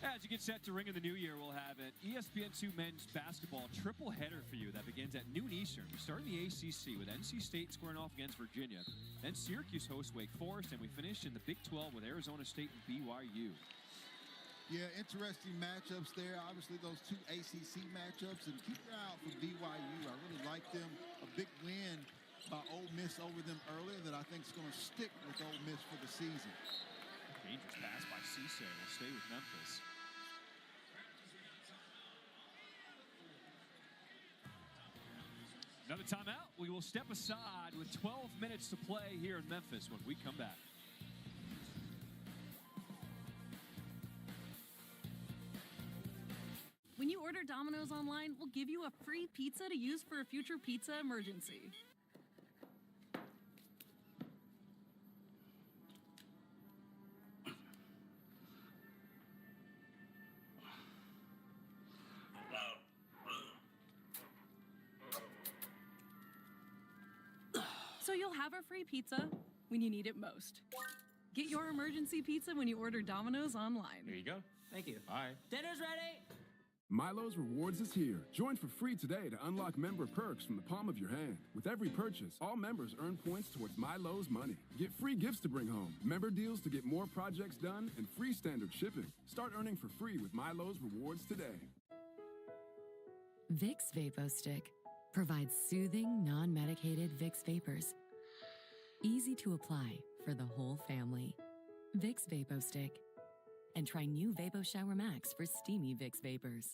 As you get set to ring in the new year, we'll have an ESPN2 men's basketball triple header for you that begins at noon Eastern. We start in the ACC with NC State squaring off against Virginia. Then Syracuse hosts Wake Forest, and we finish in the Big 12 with Arizona State and BYU. Yeah, interesting matchups there. Obviously, those two ACC matchups. And keep your eye out for BYU. I really like them. A big win by Ole Miss over them earlier that I think is going to stick with Ole Miss for the season. Dangerous pass by Cisse. Will stay with Memphis. Another timeout. We will step aside with 12 minutes to play here in Memphis when we come back. When you order Domino's online, we'll give you a free pizza to use for a future pizza emergency. So you'll have a free pizza when you need it most. Get your emergency pizza when you order Domino's online. Here you go. Thank you. All right. Dinner's ready. Milo's Rewards is here. Join for free today to unlock member perks from the palm of your hand. With every purchase, all members earn points towards Milo's money. Get free gifts to bring home, member deals to get more projects done, and free standard shipping. Start earning for free with Milo's Rewards today. Vicks VapoStick provides soothing, non-medicated Vicks vapors. Easy to apply for the whole family. Vicks VapoStick. And try new Vapo Shower Max for steamy Vicks vapors.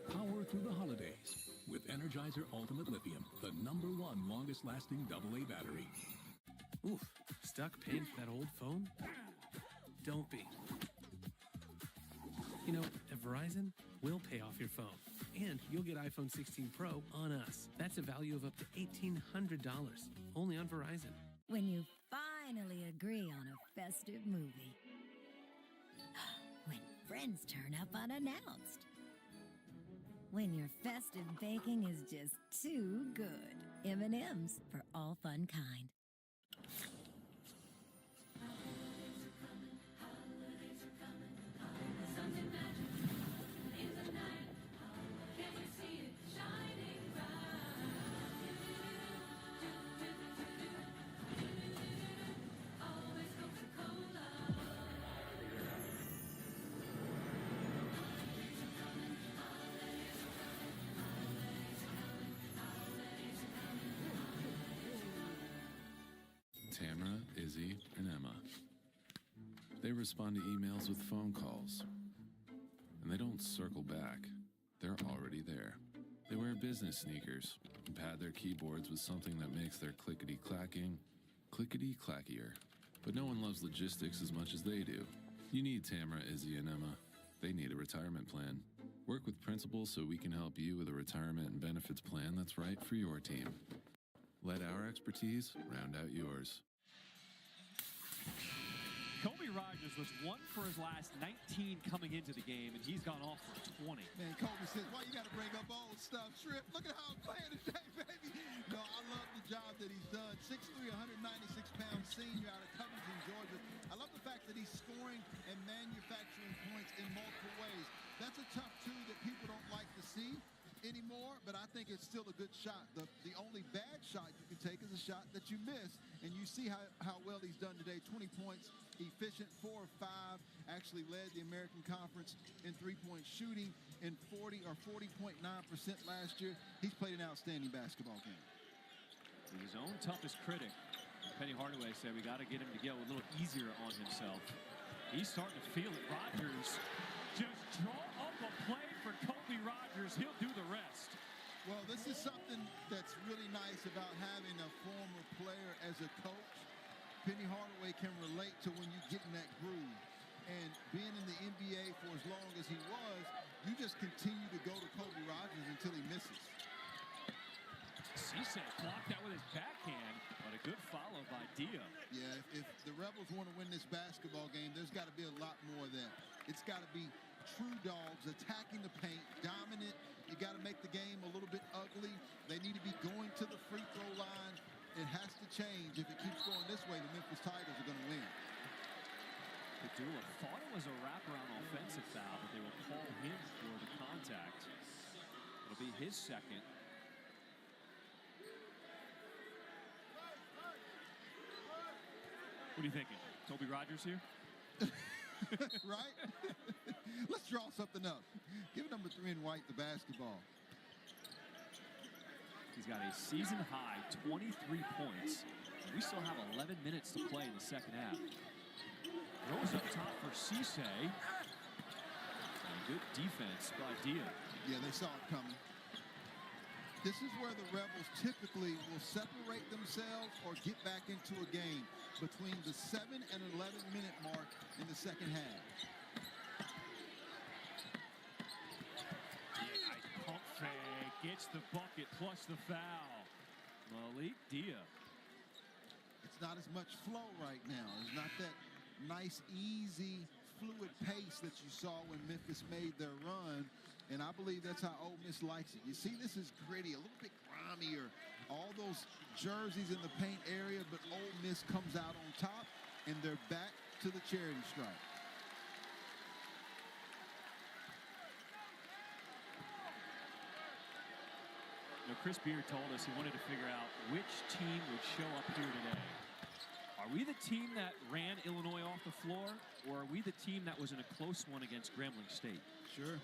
Power through the holidays with Energizer Ultimate Lithium, the #1 longest-lasting AA battery. Oof, stuck paying for that old phone? Don't be. You know, at Verizon, we'll pay off your phone. And you'll get iPhone 16 Pro on us. That's a value of up to $1,800, only on Verizon. When you finally agree on a festive movie. When friends turn up unannounced. When your festive baking is just too good. M&M's for all fun kind. Tamara, Izzy, and Emma. They respond to emails with phone calls. And they don't circle back. They're already there. They wear business sneakers and pad their keyboards with something that makes their clickety-clacking clickety-clackier. But no one loves logistics as much as they do. You need Tamara, Izzy, and Emma. They need a retirement plan. Work with Principal so we can help you with a retirement and benefits plan that's right for your team. Let our expertise round out yours. Kobe Rogers was 1 for his last 19 coming into the game, and he's gone off for 20. Man, Kobe says, why you got to bring up old stuff, Shrimp? Look at how I'm playing today, baby. No, I love the job that he's done. 6'3", 196-pound senior out of Covington, Georgia. I love the fact that he's scoring and manufacturing points in multiple ways. That's a tough tool that people don't like to see anymore, but I think it's still a good shot. The only bad shot you can take is a shot that you miss, and you see how well he's done today. 20 points, efficient, 4 of 5, actually led the American Conference in three-point shooting in 40.9% last year. He's played an outstanding basketball game. He's his own toughest critic. Penny Hardaway said we got to get him to get a little easier on himself. He's starting to feel it. Rogers just draw up a play for Kobe Rogers. He'll do the rest. Well, this is something that's really nice about having a former player as a coach. Penny Hardaway can relate to when you get in that groove. And being in the NBA for as long as he was, you just continue to go to Kobe Rogers until he misses. Cisse blocked that with his backhand, but a good follow by Dia. Yeah, if the Rebels want to win this basketball game, there's got to be a lot more of that. It's got to be true dogs attacking the paint, dominant. You got to make the game a little bit ugly. They need to be going to the free throw line change. If it keeps going this way, the Memphis Tigers are going to win. Padula thought it was a wraparound offensive foul, but they will call him for the contact. It'll be his second. What are you thinking? Toby Rogers here? Right? Let's draw something up. Give number 3 in white the basketball. He's got a season-high 23 points. We still have 11 minutes to play in the second half. Throws up top for Cisse. And good defense by Dia. Yeah, they saw it coming. This is where the Rebels typically will separate themselves or get back into a game between the 7 and 11 minute mark in the second half. Yeah, nice pump fake. Gets the bucket plus the foul. Malik Dia. It's not as much flow right now. It's not that nice, easy, fluid pace that you saw when Memphis made their run. And I believe that's how Ole Miss likes it. You see, this is gritty, a little bit grimier. All those jerseys in the paint area, but Ole Miss comes out on top, and they're back to the charity stripe. Now, Chris Beard told us he wanted to figure out which team would show up here today. Are we the team that ran Illinois off the floor, or are we the team that was in a close one against Grambling State? Sure.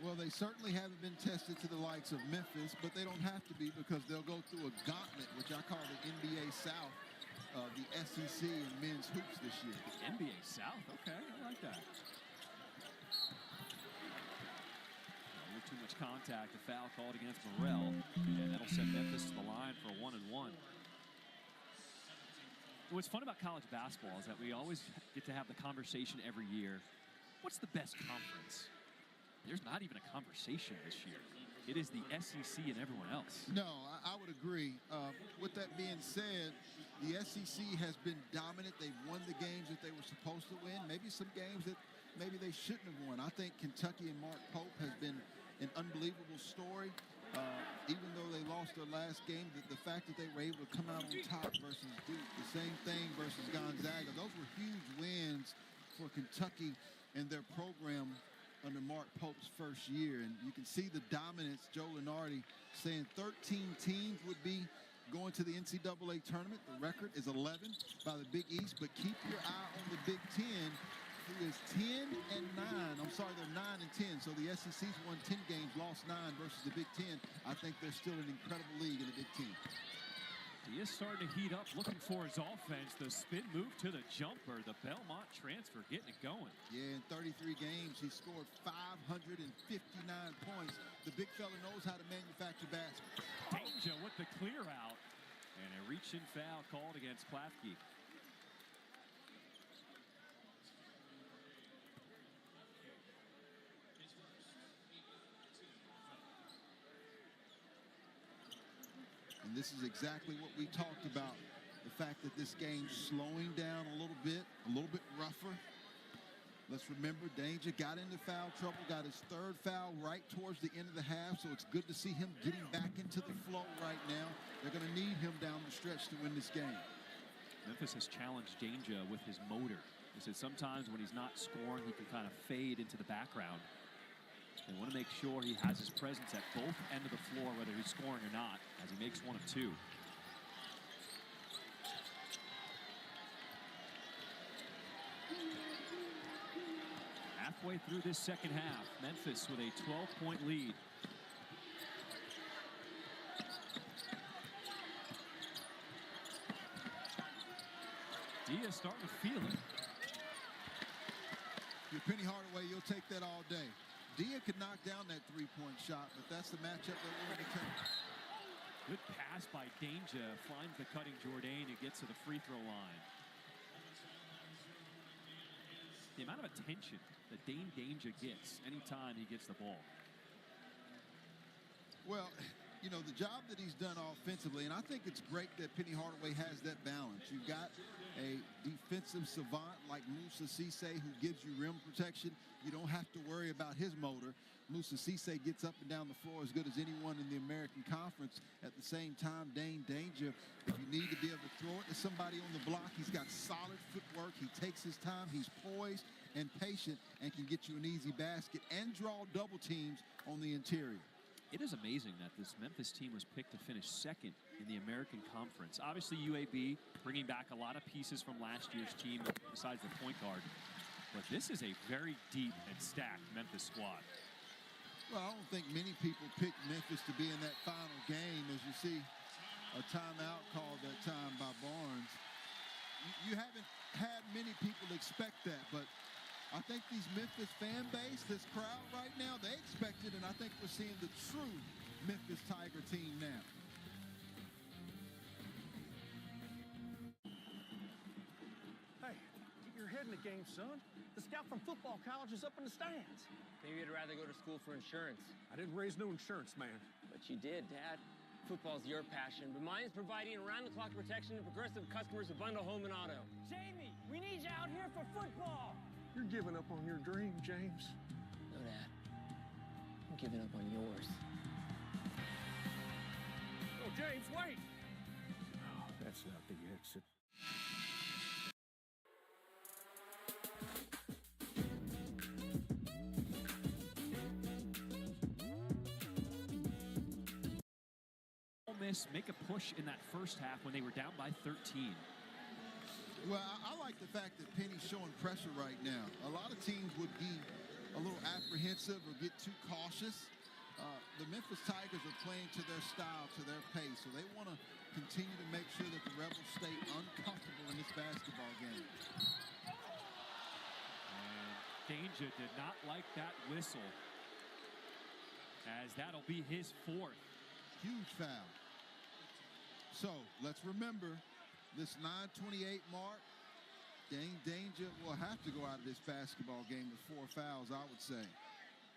Well, they certainly haven't been tested to the likes of Memphis, but they don't have to be because they'll go through a gauntlet, which I call the NBA South, the SEC and men's hoops this year. NBA South, okay, I like that. A little too much contact, a foul called against Morrell, and that'll set Memphis to the line for a 1-and-1. What's fun about college basketball is that we always get to have the conversation every year. What's the best conference? There's not even a conversation this year. It is the SEC and everyone else. No, I would agree. With that being said, the SEC has been dominant. They've won the games that they were supposed to win. Maybe some games that maybe they shouldn't have won. I think Kentucky and Mark Pope has been an unbelievable story. Even though they lost their last game, the fact that they were able to come out on top versus Duke, the same thing versus Gonzaga, those were huge wins for Kentucky and their program under Mark Pope's first year. And you can see the dominance. Joe Lunardi saying 13 teams would be going to the NCAA tournament. The record is 11 by the Big East, but keep your eye on the Big Ten, who is 10 and 9. I'm sorry, they're 9 and 10. So the SEC's won 10 games, lost 9 versus the Big Ten. I think they're still an incredible league in the Big Ten. He is starting to heat up, looking for his offense. The spin move to the jumper. The Belmont transfer getting it going. Yeah, in 33 games, he scored 559 points. The big fella knows how to manufacture baskets. Danger with the clear out. And a reach-in foul called against Klafke. And this is exactly what we talked about. The fact that this game's slowing down a little bit rougher. Let's remember, Danger got into foul trouble, got his third foul right towards the end of the half, so it's good to see him getting back into the flow right now. They're going to need him down the stretch to win this game. Memphis has challenged Danger with his motor. He said sometimes when he's not scoring, he can kind of fade into the background. They want to make sure he has his presence at both ends of the floor, whether he's scoring or not, as he makes one of two. Halfway through this second half, Memphis with a 12-point lead. Diaz starting to feel it. If you're Penny Hardaway, you'll take that all day. Dia could knock down that three-point shot, but that's the matchup that we're going to take. Good pass by Danger, finds the cutting Jourdain and gets to the free throw line. The amount of attention that Danger gets anytime he gets the ball. Well, You know, the job that he's done offensively, and I think it's great that Penny Hardaway has that balance. You've got a defensive savant like Musa Cisse who gives you rim protection. You don't have to worry about his motor. Musa Cisse gets up and down the floor as good as anyone in the American Conference. At the same time, Dane Danger, if you need to be able to throw it to somebody on the block, he's got solid footwork. He takes his time. He's poised and patient and can get you an easy basket and draw double teams on the interior. It is amazing that this Memphis team was picked to finish second in the American Conference. Obviously, UAB bringing back a lot of pieces from last year's team besides the point guard. But this is a very deep and stacked Memphis squad. Well, I don't think many people picked Memphis to be in that final game. As you see, a timeout called that time by Barnes. You haven't had many people expect that, but I think these Memphis fan base, this crowd right now, they expect it, and I think we're seeing the true Memphis Tiger team now. Hey, get your head in the game, son. The scout from football college is up in the stands. Maybe you'd rather go to school for insurance. I didn't raise no insurance, man. But you did, Dad. Football's your passion, but mine is providing around-the-clock protection to progressive customers who bundle home and auto. Jamie, we need you out here for football. You're giving up on your dream, James. No, Dad. I'm giving up on yours. Oh, James, wait! Oh, that's not the exit. Ole Miss make a push in that first half when they were down by 13. Well, I like the fact that Penny's showing pressure right now. A lot of teams would be a little apprehensive or get too cautious. The Memphis Tigers are playing to their style, to their pace, so they want to continue to make sure that the Rebels stay uncomfortable in this basketball game. And Danger did not like that whistle, as that'll be his fourth. Huge foul. So let's remember, this 9:28 mark, Dane Danger will have to go out of this basketball game with 4 fouls, I would say.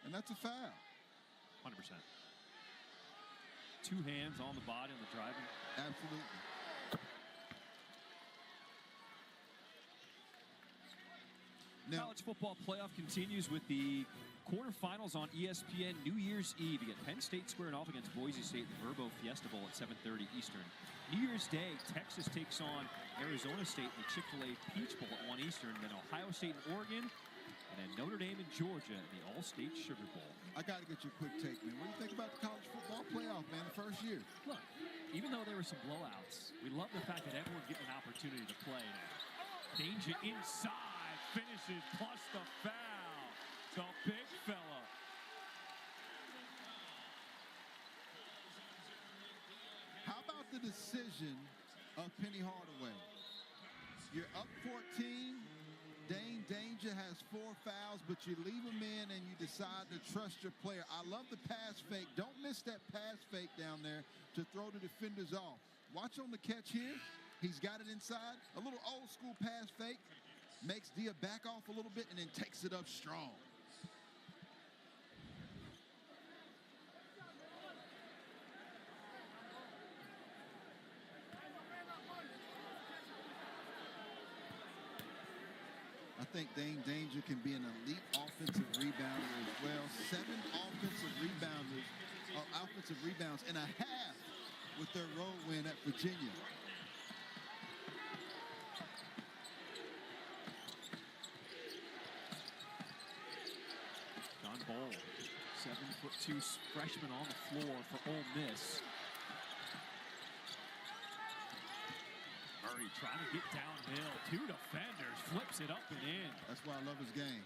And that's a foul. 100%. 2 hands on the body on the driving. Absolutely. Now, College football playoff continues with the quarterfinals on ESPN New Year's Eve. You get Penn State squaring off against Boise State in the Verbo Fiesta Bowl at 7:30 Eastern. New Year's Day, Texas takes on Arizona State in the Chick-fil-A Peach Bowl at 1 Eastern. Then Ohio State and Oregon, and then Notre Dame and Georgia in the All-State Sugar Bowl. I got to get your quick take, man. What do you think about the college football playoff, man, the first year? Look, even though there were some blowouts, we love the fact that everyone's getting an opportunity to play now. Danger inside, finishes plus the foul. The big fella. How about the decision of Penny Hardaway? You're up 14. Dane Danger has 4 fouls, but you leave him in and you decide to trust your player. I love the pass fake. Don't miss that pass fake down there to throw the defenders off. Watch on the catch here. He's got it inside. A little old school pass fake. Makes Dia back off a little bit and then takes it up strong. I think Dane Danger can be an elite offensive rebounder as well. 7 offensive rebounds and a half with their road win at Virginia. John Bowl, 7'2" freshman on the floor for Ole Miss. Murray trying to get downhill. 2 defenders, flips it up and in. That's why I love his game.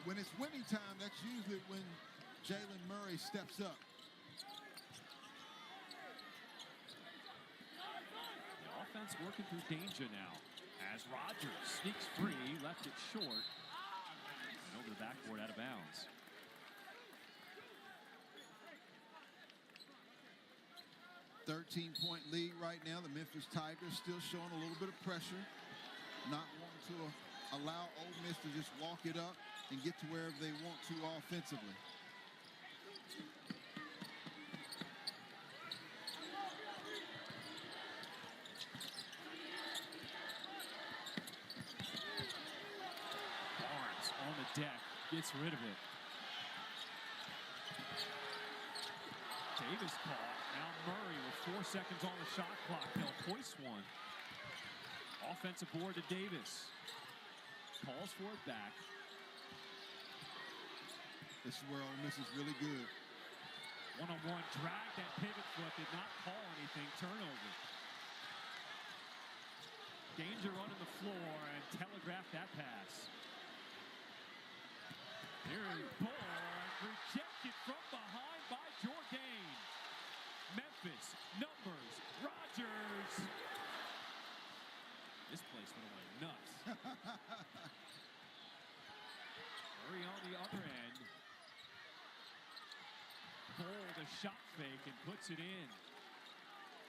When it's winning time, that's usually when Jalen Murray steps up. The offense working through Danger now. As Rogers sneaks free, left it short. And over the backboard, out of bounds. .13 lead right now. The Memphis Tigers still showing a little bit of pressure. Not wanting to allow Ole Miss to just walk it up and get to wherever they want to offensively. gets rid of it. Davis caught. Now Murray with 4 seconds on the shot clock. They'll hoist one. Offensive board to Davis. Calls for it back. This is where Ole Miss is really good. One-on-one drag. That pivot foot did not call anything. Turnover. Danger running the floor and telegraphed that pass. Here's Bourne, rejected from behind by Jourdain. Memphis, numbers, Rogers. This place would have went nuts. Murray on the other end. Bold a shot fake and puts it in.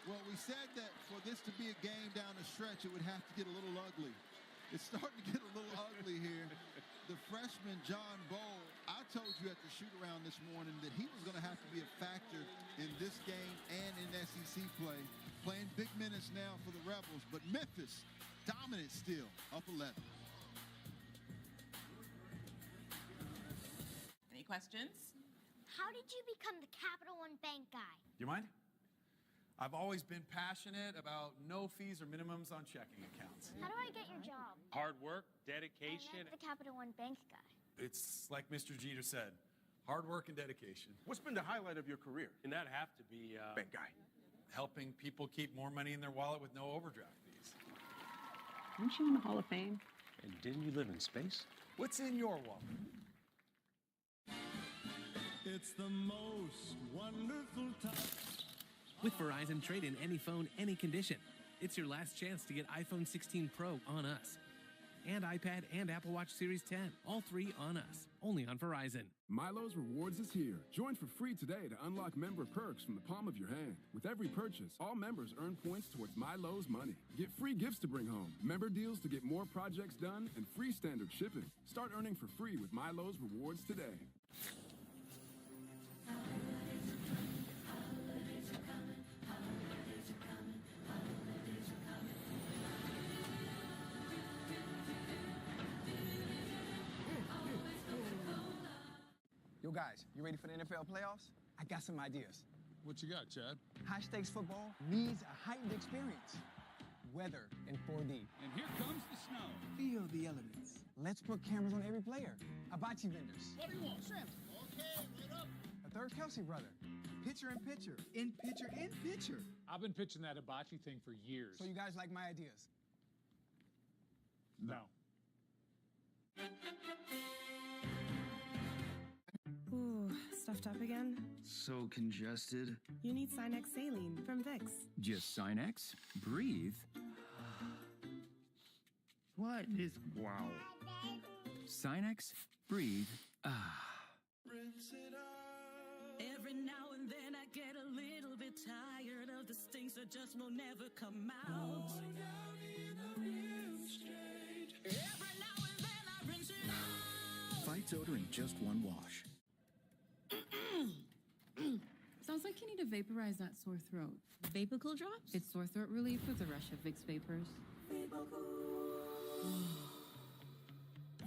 Well, we said that for this to be a game down the stretch, it would have to get a little ugly. It's starting to get a little ugly here. The freshman, John Bowl, I told you at the shoot-around this morning that he was going to have to be a factor in this game and in SEC play. Playing big minutes now for the Rebels, but Memphis, dominant still, up 11. Any questions? How did you become the Capital One Bank guy? You mind? I've always been passionate about no fees or minimums on checking accounts. How do I get your job? Hard work, dedication. I met the Capital One Bank guy. It's like Mr. Jeter said, hard work and dedication. What's been the highlight of your career? And that have to be Bank guy. Helping people keep more money in their wallet with no overdraft fees. Aren't you in the Hall of Fame? And didn't you live in space? What's in your wallet? It's the most wonderful time. With Verizon, trade in any phone, any condition. It's your last chance to get iPhone 16 Pro on us. And iPad and Apple Watch Series 10. All three on us. Only on Verizon. Milo's Rewards is here. Join for free today to unlock member perks from the palm of your hand. With every purchase, all members earn points towards Milo's money. Get free gifts to bring home, member deals to get more projects done, and free standard shipping. Start earning for free with Milo's Rewards today. Yo, guys, you ready for the NFL playoffs? I got some ideas. What you got, Chad? High-stakes football needs a heightened experience. Weather in 4D. And here comes the snow. Feel the elements. Let's put cameras on every player. Hibachi vendors. What do you want? Shrimp. Okay, wait up. A third Kelsey brother. Pitcher in pitcher. In pitcher in pitcher. I've been pitching that hibachi thing for years. So you guys like my ideas? No. Ooh, stuffed up again? So congested. You need Sinex saline from Vicks. Just Sinex? Breathe. What is... Wow. Sinex? Breathe. Every now and then I get a little bit tired of the things that just will never come out. Every now and then I rinse it out. Fights odor in just one wash. Sounds like you need to vaporize that sore throat. Vapocool drops? It's sore throat relief with a rush of Vicks Vapors.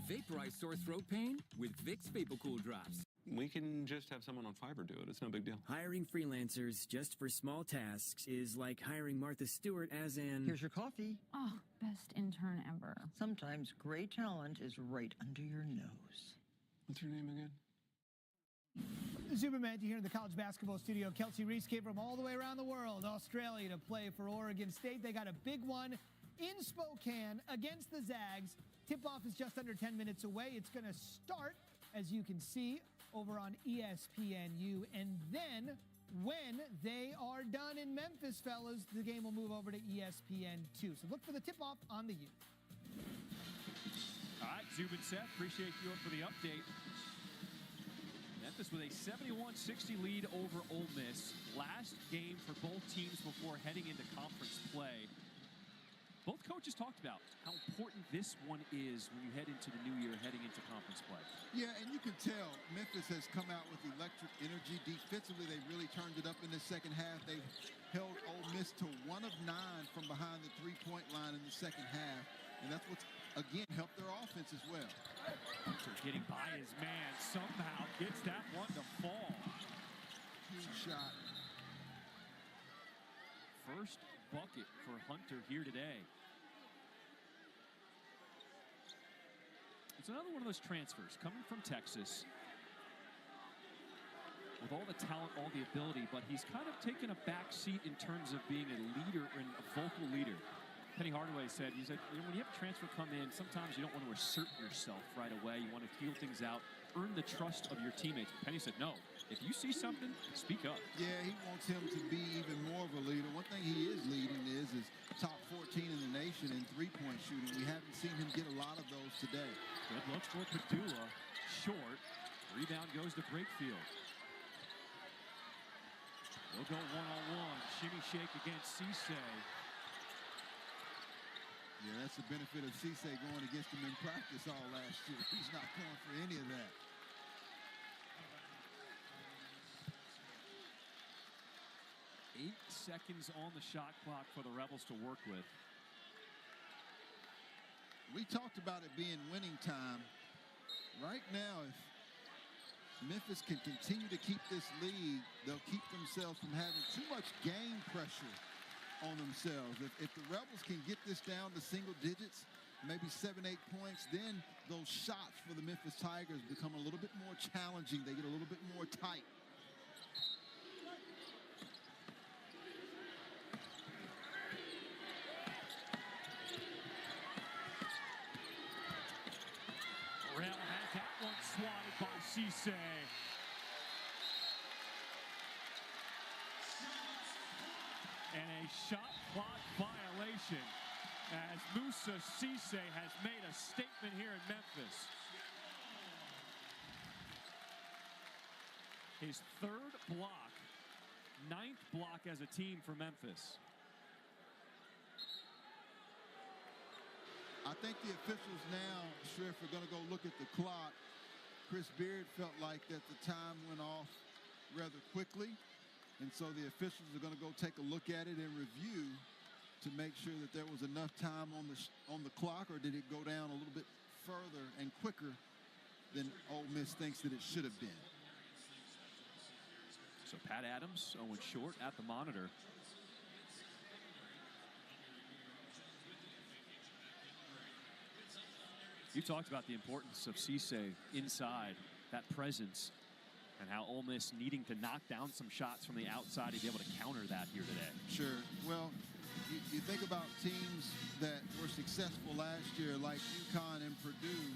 Vaporize sore throat pain with Vicks VapoCool Drops. We can just have someone on Fiverr do it. It's no big deal. Hiring freelancers just for small tasks is like hiring Martha Stewart as in... Here's your coffee. Oh, best intern ever. Sometimes great talent is right under your nose. What's your name again? Superman here in the college basketball studio. Kelsey Reese came from all the way around the world, Australia, to play for Oregon State. They got a big one in Spokane against the Zags. Tip-off is just under 10 minutes away. It's going to start, as you can see, over on ESPNU. And then, when they are done in Memphis, fellas, the game will move over to ESPN2. So look for the tip-off on the U. All right, Zubin Seth, appreciate you for the update. Memphis with a 71-60 lead over Ole Miss. Last game for both teams before heading into conference play. Both coaches talked about how important this one is when you head into the new year, heading into conference play. Yeah, and you can tell Memphis has come out with electric energy. Defensively, they really turned it up in the second half. They held Ole Miss to 1 of 9 from behind the three-point line in the second half. And that's what's again, help their offense as well. Hunter getting by his man, somehow gets that one to fall. Huge shot. First bucket for Hunter here today. It's another one of those transfers coming from Texas with all the talent, all the ability, but he's kind of taken a back seat in terms of being a leader and a vocal leader. Penny Hardaway said, he said, when you have a transfer come in, sometimes you don't want to assert yourself right away. You want to feel things out, earn the trust of your teammates. Penny said, no, if you see something, speak up. Yeah, he wants him to be even more of a leader. One thing he is leading is top 14 in the nation in three-point shooting. We haven't seen him get a lot of those today. Good look for Padula, short. Rebound goes to Brakefield. They'll go one-on-one. Shimmy shake against Cisse. Yeah, that's the benefit of Cisse going against him in practice all last year. He's not going for any of that. Eight seconds on the shot clock for the Rebels to work with. We talked about it being winning time. Right now, if Memphis can continue to keep this lead, they'll keep themselves from having too much game pressure on themselves. If the Rebels can get this down to single digits, maybe 7, 8 points, then those shots for the Memphis Tigers become a little bit more challenging. They get a little bit more tight. Burrell has that one swatted by Cisse. And a shot clock violation as Moussa Cisse has made a statement here in Memphis. His third block, 9th block as a team for Memphis. I think the officials now, Shrift, are going to go look at the clock. Chris Beard felt like that the time went off rather quickly. And so the officials are going to go take a look at it and review to make sure that there was enough time on the clock, or did it go down a little bit further and quicker than Ole Miss thinks that it should have been. So Pat Adams, Owen Short at the monitor. You talked about the importance of Cisse inside, that presence, and how Ole Miss needing to knock down some shots from the outside to be able to counter that here today. Sure. Well, you think about teams that were successful last year, like UConn and Purdue.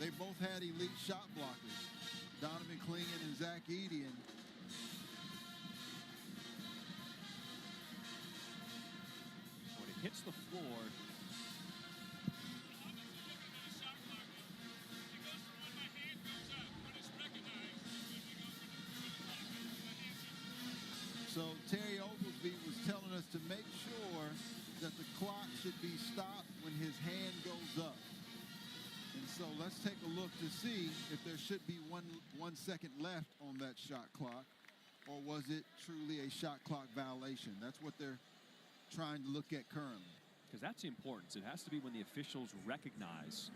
They both had elite shot blockers, Donovan Clingan and Zach Eady. And when it hits the floor, so Terry Oglesby was telling us to make sure that the clock should be stopped when his hand goes up. And so let's take a look to see if there should be one second left on that shot clock, or was it truly a shot clock violation? That's what they're trying to look at currently. Because that's the importance. It has to be when the officials recognize.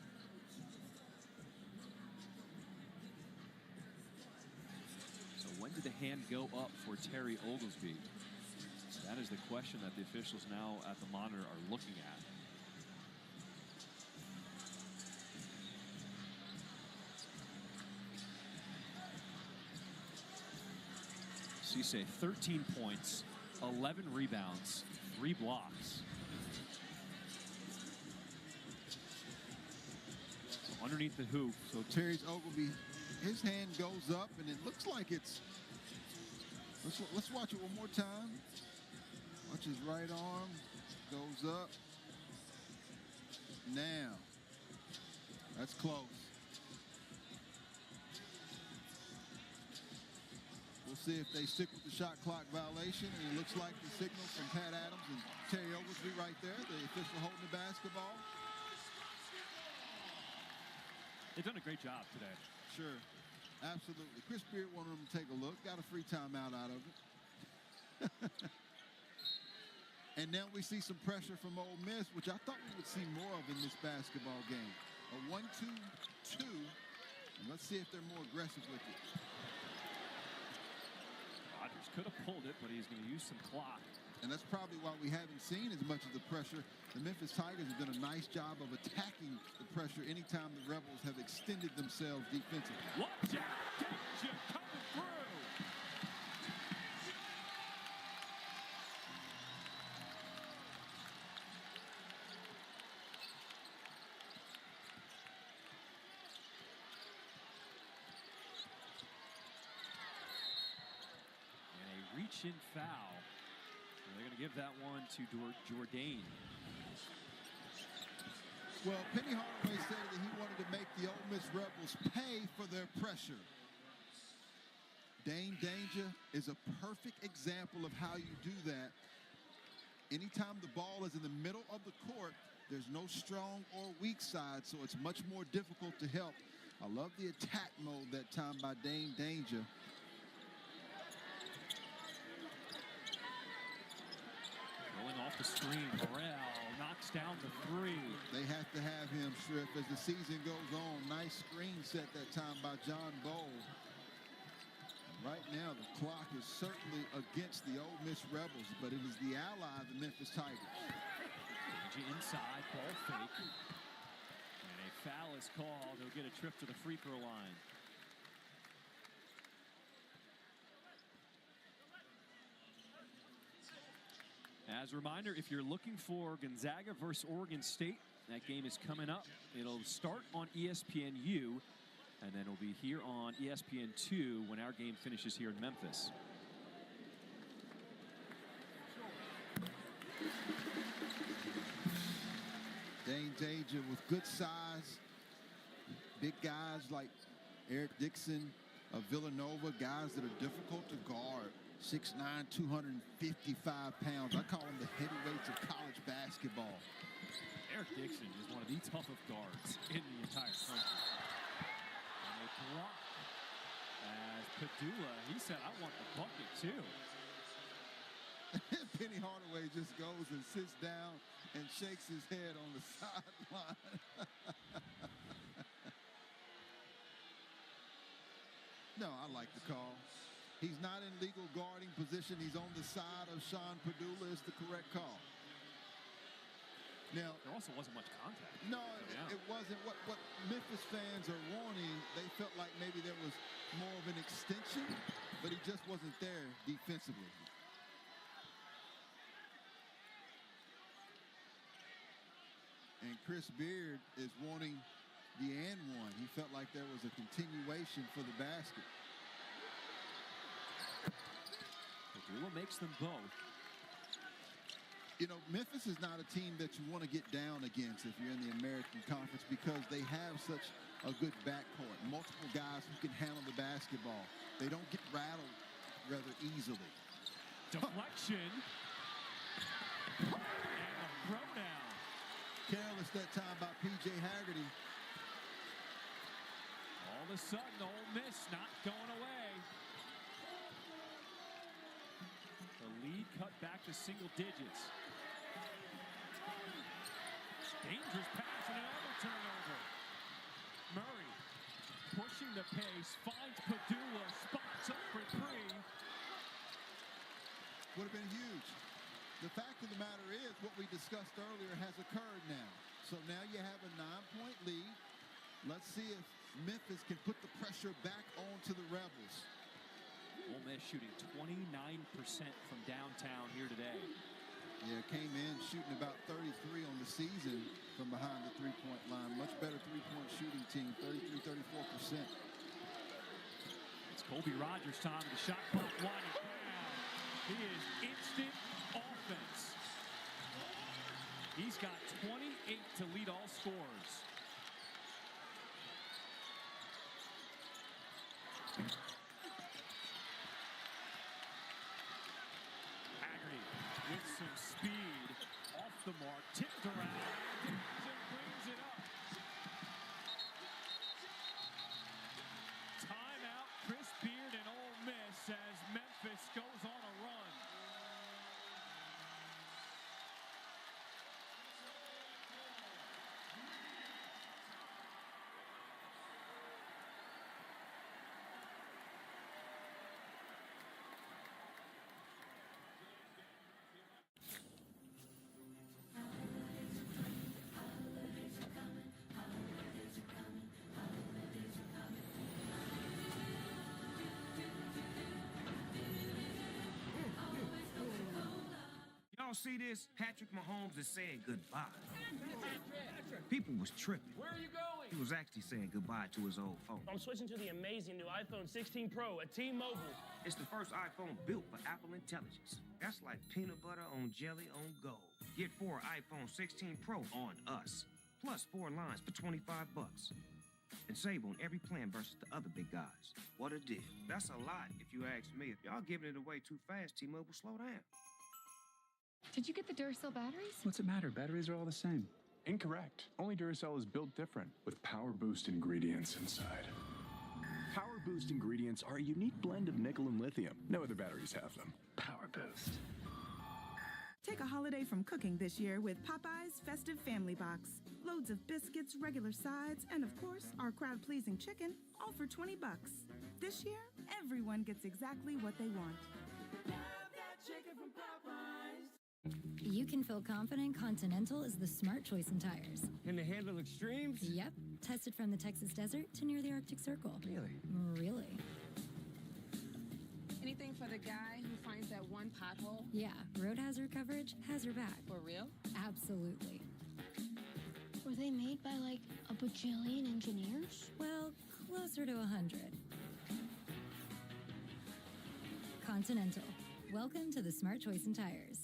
So when did the hand go up for Terry Oglesby? That is the question that the officials now at the monitor are looking at. Cisse, 13 points, 11 rebounds, 3 blocks. So underneath the hoop. So Terry's Oglesby, his hand goes up, and it looks like it's. Let's watch it one more time. Watch his right arm goes up. Now, that's close. We'll see if they stick with the shot clock violation, and it looks like the signal from Pat Adams and Terry Oglesby right there, the official holding the basketball. They've done a great job today. Sure, absolutely. Chris Beard wanted them to take a look, got a free timeout out of it. And now we see some pressure from Ole Miss, which I thought we would see more of in this basketball game. A 1-2-2. And let's see if they're more aggressive with it. Rodgers could have pulled it, but he's going to use some clock. And that's probably why we haven't seen as much of the pressure. The Memphis Tigers have done a nice job of attacking the pressure anytime the Rebels have extended themselves defensively. Watch out! Danger coming through! And a reach-in foul. They're going to give that one to Jourdain. Well, Penny Hardaway said that he wanted to make the Ole Miss Rebels pay for their pressure. Dane Danger is a perfect example of how you do that. Anytime the ball is in the middle of the court, there's no strong or weak side, so it's much more difficult to help. I love the attack mode that time by Dane Danger. Going off the screen, Burrell knocks down the three. They have to have him, Shrift, as the season goes on. Nice screen set that time by John Bowl. Right now, the clock is certainly against the Ole Miss Rebels, but it is the ally of the Memphis Tigers. Inside, ball fake. And a foul is called. He'll get a trip to the free throw line. As a reminder, if you're looking for Gonzaga versus Oregon State, that game is coming up. It'll start on ESPNU, and then it'll be here on ESPN2 when our game finishes here in Memphis. Dane Danger with good size. Big guys like Eric Dixon of Villanova, guys that are difficult to guard. 6'9", 255 pounds. I call him the heavyweights of college basketball. Eric Dixon is one of the toughest guards in the entire country. And a block as Padula, he said, I want the bucket too. Penny Hardaway just goes and sits down and shakes his head on the sideline. No, I like the call. He's not in legal guarding position. He's on the side of Sean Padula. It's the correct call. Now, there also wasn't much contact. No, it wasn't. What Memphis fans are wanting, they felt like maybe there was more of an extension, but he just wasn't there defensively. And Chris Beard is wanting the and one. He felt like there was a continuation for the basket. Padula makes them both. You know, Memphis is not a team that you want to get down against if you're in the American Conference because they have such a good backcourt. Multiple guys who can handle the basketball. They don't get rattled rather easily. Deflection. And a throwdown. Careless that time by P.J. Haggerty. All of a sudden, Ole Miss not going away. The lead cut back to single digits. Dangerous pass and another turnover. Murray pushing the pace, finds Padula, spots up for three. Would have been huge. The fact of the matter is, what we discussed earlier has occurred now. So now you have a 9-point lead. Let's see if Memphis can put the pressure back onto the Rebels. Ole Miss shooting 29% from downtown here today. Yeah, came in shooting about 33 on the season from behind the three-point line. Much better three-point shooting team, 33-34%. It's Colby Rogers' time. The shot clock winding down. He is instant offense. He's got 28 to lead all scorers. With some speed, off the mark, tipped around, and brings it up. Timeout, Chris Beard and Ole Miss as Memphis goes on a run. y'all see this? Patrick Mahomes is saying goodbye. People was tripping. Where are you going? He was actually saying goodbye to his old phone. I'm switching to the amazing new iPhone 16 Pro at T-Mobile. It's the first iPhone built for Apple Intelligence. That's like peanut butter on jelly on gold. Get 4 iPhone 16 Pro on us. Plus 4 lines for $25. And save on every plan versus the other big guys. What a deal. That's a lot if you ask me. If y'all giving it away too fast, T-Mobile, slow down. Did you get the Duracell batteries? What's it matter? Batteries are all the same. Incorrect. Only Duracell is built different with Power Boost ingredients inside. Power Boost ingredients are a unique blend of nickel and lithium. No other batteries have them. Power Boost. Take a holiday from cooking this year with Popeye's Festive Family Box. Loads of biscuits, regular sides, and of course, our crowd-pleasing chicken, all for $20. This year, everyone gets exactly what they want. Love that chicken from Popeyes. You can feel confident Continental is the smart choice in tires. Can they handle extremes? Yep. Tested from the Texas desert to near the Arctic Circle. Really? Really. Anything for the guy who finds that one pothole? Yeah, road hazard coverage has your back. For real? Absolutely. Were they made by like a bajillion engineers? Well, closer to 100. Continental. Welcome to the smart choice in tires.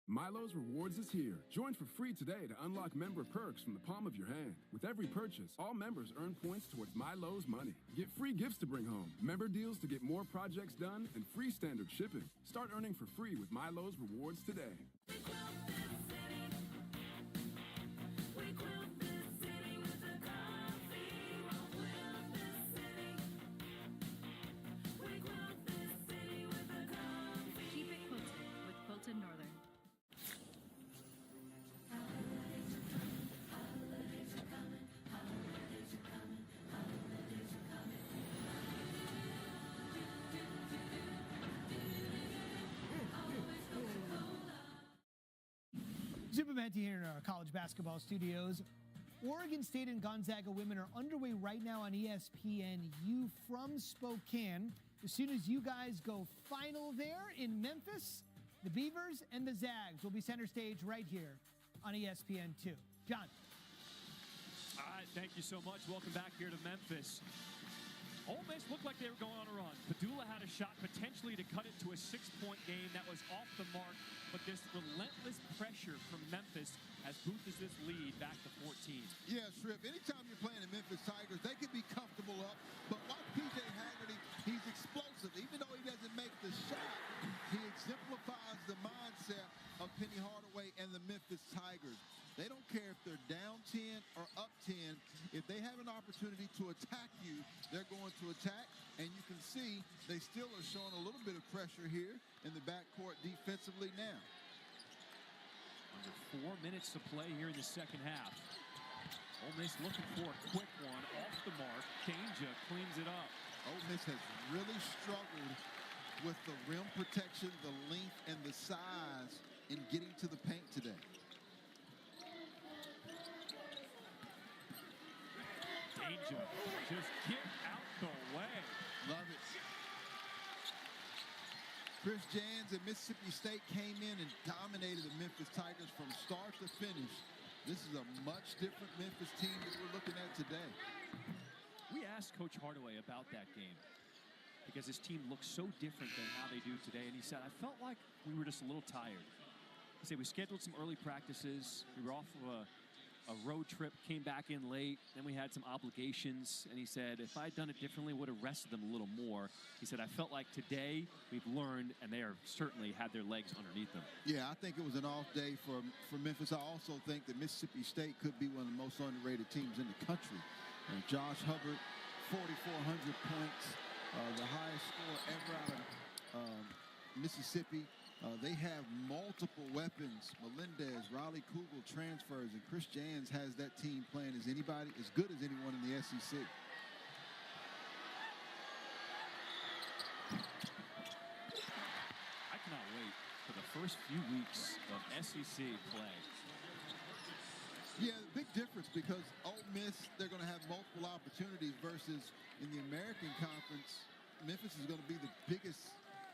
Milo's Rewards is here. Join for free today to unlock member perks from the palm of your hand. With every purchase, all members earn points towards Milo's money. Get free gifts to bring home, member deals to get more projects done, and free standard shipping. Start earning for free with Milo's Rewards today. Keep it quilted with Quilted Northern. Superman here in our college basketball studios. Oregon State and Gonzaga women are underway right now on ESPNU from Spokane. As soon as you guys go final there in Memphis, the Beavers and the Zags will be center stage right here on ESPN2. John. All right, thank you so much. Welcome back here to Memphis. Ole Miss looked like they were going on a run. Padula had a shot potentially to cut it to a 6-point game that was off the mark, but this relentless pressure from Memphis has boosted this lead back to 14. Yeah, Shrip, anytime you're playing the Memphis Tigers, they can be comfortable up, but watch P.J. Haggerty, he's explosive. Even though he doesn't make the shot, he exemplifies the mindset of Penny Hardaway and the Memphis Tigers. They don't care if they're down 10 or up 10. If they have an opportunity to attack you, they're going to attack. And you can see they still are showing a little bit of pressure here in the backcourt defensively now. Under 4 minutes to play here in the second half. Ole Miss looking for a quick one off the mark. Kanja cleans it up. Ole Miss has really struggled with the rim protection, the length, and the size in getting to the paint today. Kanja, just get out the way. Love it. Chris Jans and Mississippi State came in and dominated the Memphis Tigers from start to finish. This is a much different Memphis team that we're looking at today. We asked Coach Hardaway about that game because his team looks so different than how they do today. And he said, I felt like we were just a little tired. He said, we scheduled some early practices. We were off of a road trip, came back in late, then we had some obligations, and he said, if I'd done it differently, would have rested them a little more. He said, I felt like today we've learned, and they are certainly had their legs underneath them. Yeah, I think it was an off day for Memphis. I also think that Mississippi State could be one of the most underrated teams in the country. Josh Hubbard, 4,400 points, the highest score ever out of Mississippi. They have multiple weapons. Melendez, Riley Kugel transfers, and Chris Jans has that team playing as good as anyone in the SEC. I cannot wait for the first few weeks of SEC play. Yeah, the big difference because Ole Miss, they're going to have multiple opportunities versus in the American Conference, Memphis is going to be the biggest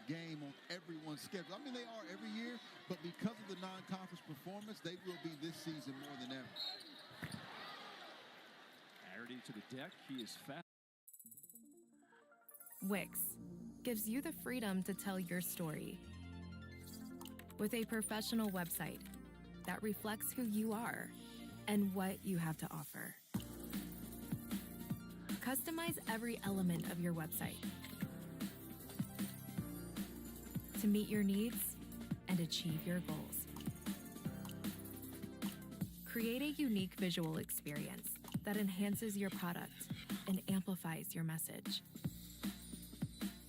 game on everyone's schedule. I mean, they are every year, but because of the non-conference performance, they will be this season more than ever. Harity to the deck. He is fast. Wix gives you the freedom to tell your story with a professional website that reflects who you are and what you have to offer. Customize every element of your website to meet your needs and achieve your goals. Create a unique visual experience that enhances your product and amplifies your message.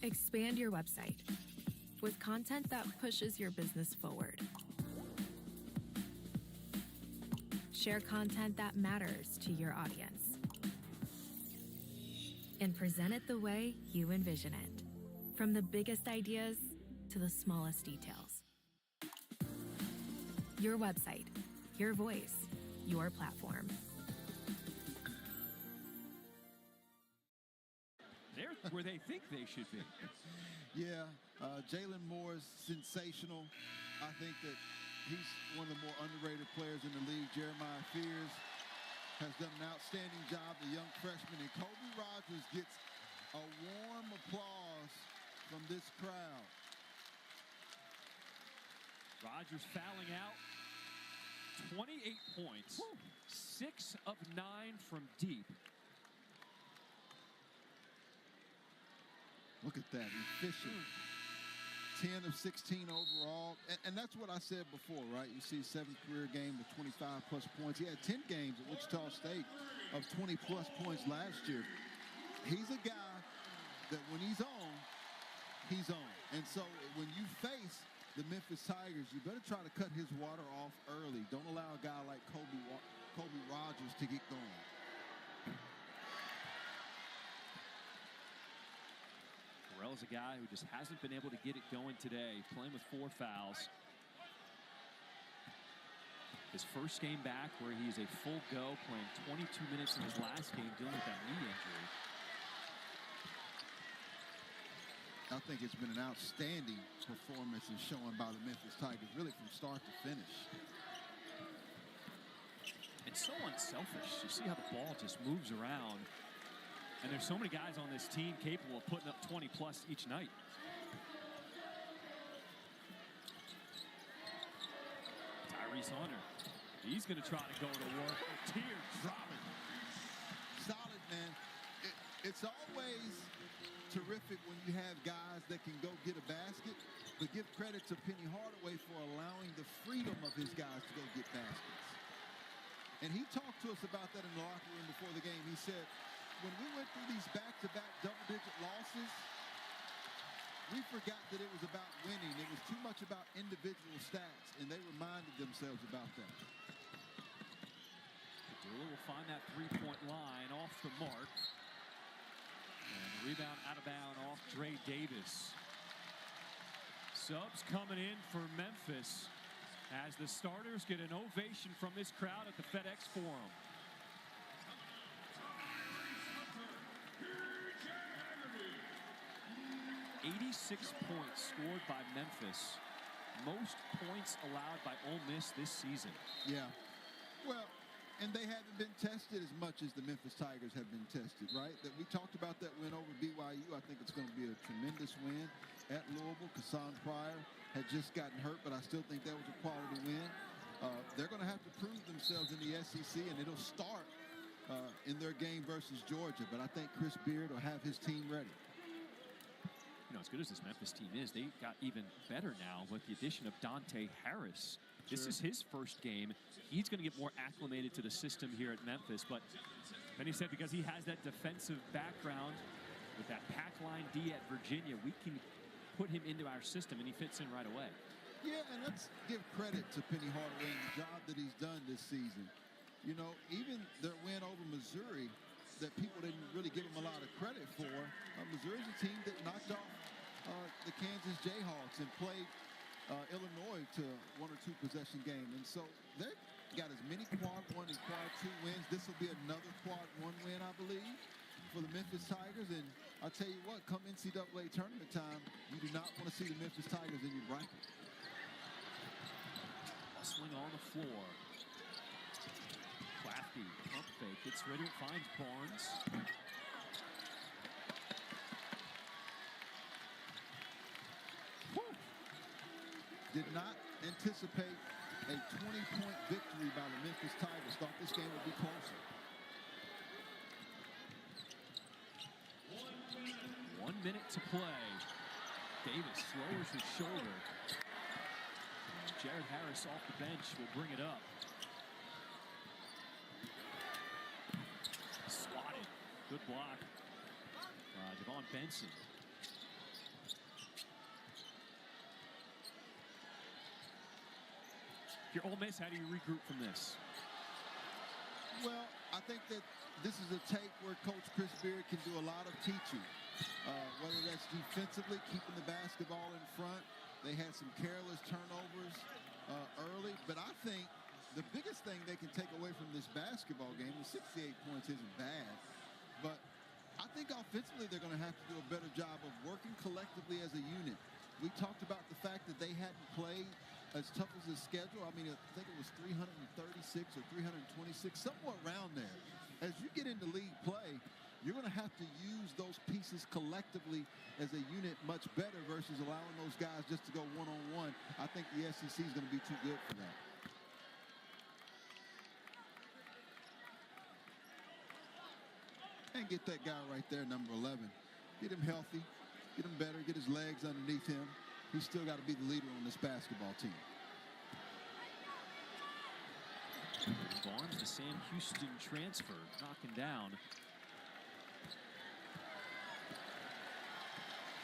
Expand your website with content that pushes your business forward. Share content that matters to your audience. And present it the way you envision it, from the biggest ideas to the smallest details. Your website, your voice, your platform. They're where they think they should be. Yeah, Jalen Moore is sensational. I think that he's one of the more underrated players in the league. Jeremiah Fears has done an outstanding job, the young freshman. And Kobe Rogers gets a warm applause from this crowd. Rogers fouling out. 28 points. 6 of 9 from deep. Look at that, efficient. 10 of 16 overall. And that's what I said before, right? You see 7th career game with 25-plus points. He had 10 games at Wichita State of 20-plus points last year. He's a guy that when he's on, he's on. And so when you face the Memphis Tigers, you better try to cut his water off early. Don't allow a guy like Kobe Rogers to get going. Terrell's a guy who just hasn't been able to get it going today, playing with 4 fouls. His first game back where he's a full go, playing 22 minutes in his last game, dealing with that knee injury. I think it's been an outstanding performance and showing by the Memphis Tigers, really from start to finish. And so unselfish. You see how the ball just moves around. And there's so many guys on this team capable of putting up 20-plus each night. Tyrese Hunter. He's going to try to go to work. Tears dropping. Solid, man. It's always terrific when you have guys that can go get a basket, but give credit to Penny Hardaway for allowing the freedom of his guys to go get baskets. And he talked to us about that in the locker room before the game. He said, when we went through these back-to-back double-digit losses, we forgot that it was about winning. It was too much about individual stats, and they reminded themselves about that. Padula will find that three-point line off the mark. And the rebound out of bounds off Dre Davis. Subs coming in for Memphis as the starters get an ovation from this crowd at the FedEx Forum. 86 points scored by Memphis. Most points allowed by Ole Miss this season. Yeah. Well, and they haven't been tested as much as the Memphis Tigers have been tested, right? That we talked about that win over BYU. I think it's going to be a tremendous win at Louisville. Kassan Pryor had just gotten hurt, but I still think that was a quality win. They're going to have to prove themselves in the SEC, and it'll start in their game versus Georgia. But I think Chris Beard will have his team ready. You know, as good as this Memphis team is, they got even better now with the addition of Dante Harris. This is his first game. He's going to get more acclimated to the system here at Memphis. But then he said because he has that defensive background with that pack line D at Virginia, we can put him into our system, and he fits in right away. Yeah, and let's give credit to Penny Hardaway and the job that he's done this season. You know, even their win over Missouri that people didn't really give him a lot of credit for. Missouri's a team that knocked off the Kansas Jayhawks and played Illinois to 1 or 2 possession game. And so they've got as many quad 1 and quad 2 wins. This will be another quad 1 win, I believe. for the Memphis Tigers, and I'll tell you what, come NCAA tournament time, you do not want to see the Memphis Tigers in your bracket. Swing on the floor. Claffey, pump fake, gets rid of it, finds Barnes. Woo. Did not anticipate a 20-point victory by the Memphis Tigers. Thought this game would be closer. 1 minute to play. Davis lowers his shoulder. Jared Harris off the bench will bring it up. Swatted. Good block. Javon Benson. If you're Ole Miss, how do you regroup from this? Well, I think that this is a tape where Coach Chris Beard can do a lot of teaching. Whether that's defensively, keeping the basketball in front. They had some careless turnovers early, but I think the biggest thing they can take away from this basketball game, the 68 points isn't bad, but I think offensively they're going to have to do a better job of working collectively as a unit. We talked about the fact that they hadn't played as tough as the schedule. I mean, I think it was 336 or 326, somewhere around there. As you get into league play, you're going to have to use those pieces collectively as a unit much better versus allowing those guys just to go one-on-one. I think the SEC is going to be too good for that. And get that guy right there, number 11. Get him healthy, get him better, get his legs underneath him. He's still got to be the leader on this basketball team. Barnes, the Sam Houston transfer, knocking down.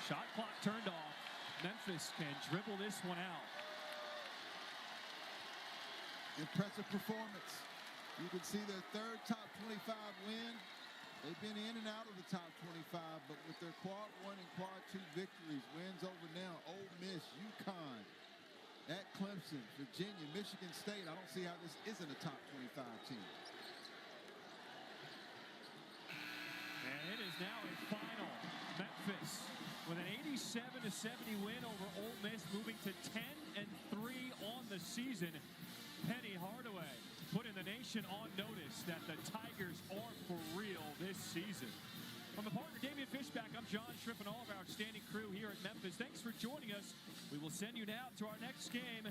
Shot clock turned off. Memphis can dribble this one out. Impressive performance. You can see their third top 25 win. They've been in and out of the top 25, but with their quad 1 and quad 2 victories, wins over now Ole Miss, UConn, at Clemson, Virginia, Michigan State. I don't see how this isn't a top 25 team. And it is now a final. Memphis with an 87-70 win over Ole Miss, moving to 10-3 on the season. Penny Hardaway putting the nation on notice that the Tigers are for real this season. From the partner Damian Fishback, I'm John Shripp and all of our outstanding crew here at Memphis. Thanks for joining us. We will send you now to our next game.